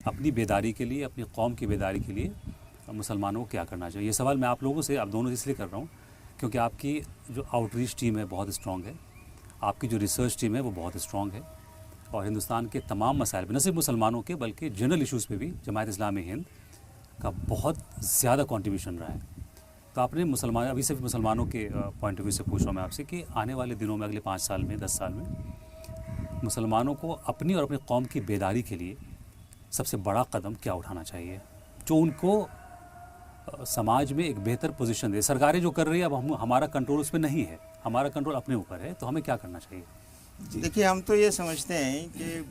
अपनी बेदारी के लिए, अपनी कौम की बेदारी के लिए मुसलमानों को क्या करना चाहिए? ये सवाल मैं आप लोगों से, आप दोनों से इसलिए कर रहा हूँ क्योंकि आपकी जो आउटरीच टीम है बहुत स्ट्रॉन्ग है, आपकी जो रिसर्च टीम है वो बहुत स्ट्रॉन्ग है, और हिंदुस्तान के तमाम मसाइल पे, न सिर्फ मुसलमानों के बल्कि जनरल इश्यूज़ पे भी जमात इस्लामी हिंद का बहुत ज़्यादा कंट्रीब्यूशन रहा है। तो आपने मुसलमान, अभी सिर्फ मुसलमानों के पॉइंट ऑफ व्यू से पूछ रहा हूँ मैं आपसे कि आने वाले दिनों में, अगले 5 साल में, 10 साल में मुसलमानों को अपनी और अपनी कौम की बेदारी के लिए सबसे बड़ा कदम क्या उठाना चाहिए जो उनको समाज में एक बेहतर पोजीशन दे? सरकारें जो कर रही है, अब हमारा कंट्रोल उस पर नहीं है, हमारा कंट्रोल अपने ऊपर है, तो हमें क्या करना चाहिए? देखिए, हम तो ये समझते हैं कि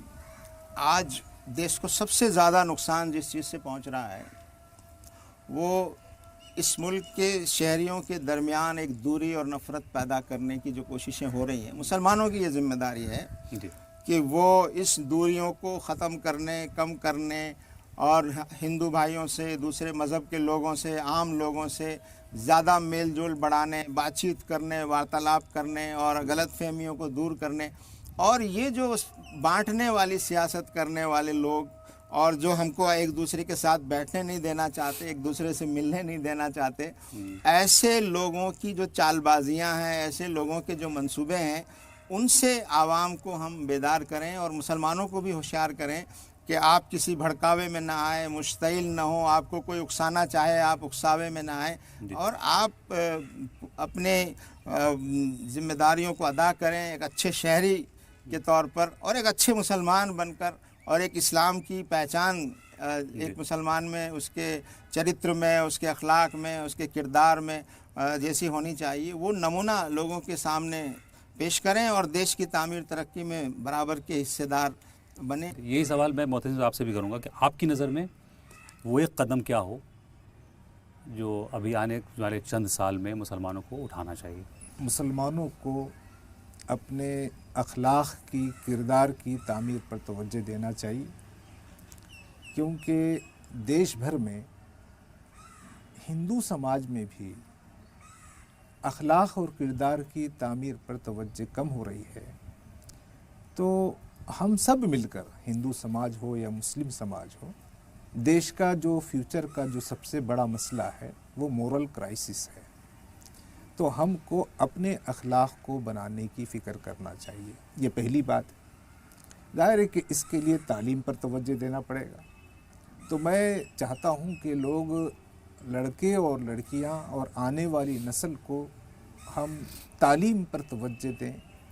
आज देश को सबसे ज़्यादा नुकसान जिस चीज़ से पहुंच रहा है वो इस मुल्क के शहरियों के दरमियान एक दूरी और नफ़रत पैदा करने की जो कोशिशें हो रही हैं। मुसलमानों की ये जिम्मेदारी है कि वो इस दूरियों को ख़त्म करने, कम करने और हिंदू भाइयों से, दूसरे मज़हब के लोगों से, आम लोगों से ज़्यादा मेल जोल बढ़ाने, बातचीत करने, वार्तालाप करने और गलत फहमियों को दूर करने। और ये जो बांटने वाली सियासत करने वाले लोग और जो हमको एक दूसरे के साथ बैठने नहीं देना चाहते, एक दूसरे से मिलने नहीं देना चाहते, ऐसे लोगों की जो चालबाजियां हैं, ऐसे लोगों के जो मंसूबे हैं, उनसे आवाम को हम बेदार करें और मुसलमानों को भी होशियार करें कि आप किसी भड़कावे में ना आए, मुश्तिल ना हो, आपको कोई उकसाना चाहे आप उकसावे में ना आए और आप अपने जिम्मेदारियों को अदा करें एक अच्छे शहरी के तौर पर और एक अच्छे मुसलमान बनकर, और एक इस्लाम की पहचान एक मुसलमान में, उसके चरित्र में, उसके अखलाक में, उसके किरदार में जैसी होनी चाहिए, वो नमूना लोगों के सामने पेश करें और देश की तामीर तरक्की में बराबर के हिस्सेदार बने। यही सवाल मैं मोहतसिब आपसे भी करूँगा कि आपकी नज़र में वो एक कदम क्या हो जो अभी आने वाले चंद साल में मुसलमानों को उठाना चाहिए? मुसलमानों को अपने अखलाक की, किरदार की तामीर पर तवज्जो देना चाहिए, क्योंकि देश भर में हिंदू समाज में भी अखलाक और किरदार की तामीर पर तवज्जो कम हो रही है। तो हम सब मिलकर, हिंदू समाज हो या मुस्लिम समाज हो, देश का जो फ्यूचर का जो सबसे बड़ा मसला है वो मोरल क्राइसिस है। तो हमको अपने अखलाक को बनाने की फ़िक्र करना चाहिए, ये पहली बात। ज़ाहिर है कि इसके लिए तालीम पर तवज्जो देना पड़ेगा। तो मैं चाहता हूँ कि लोग, लड़के और लड़कियाँ और आने वाली नस्ल को हम तालीम पर तवज्जो दें,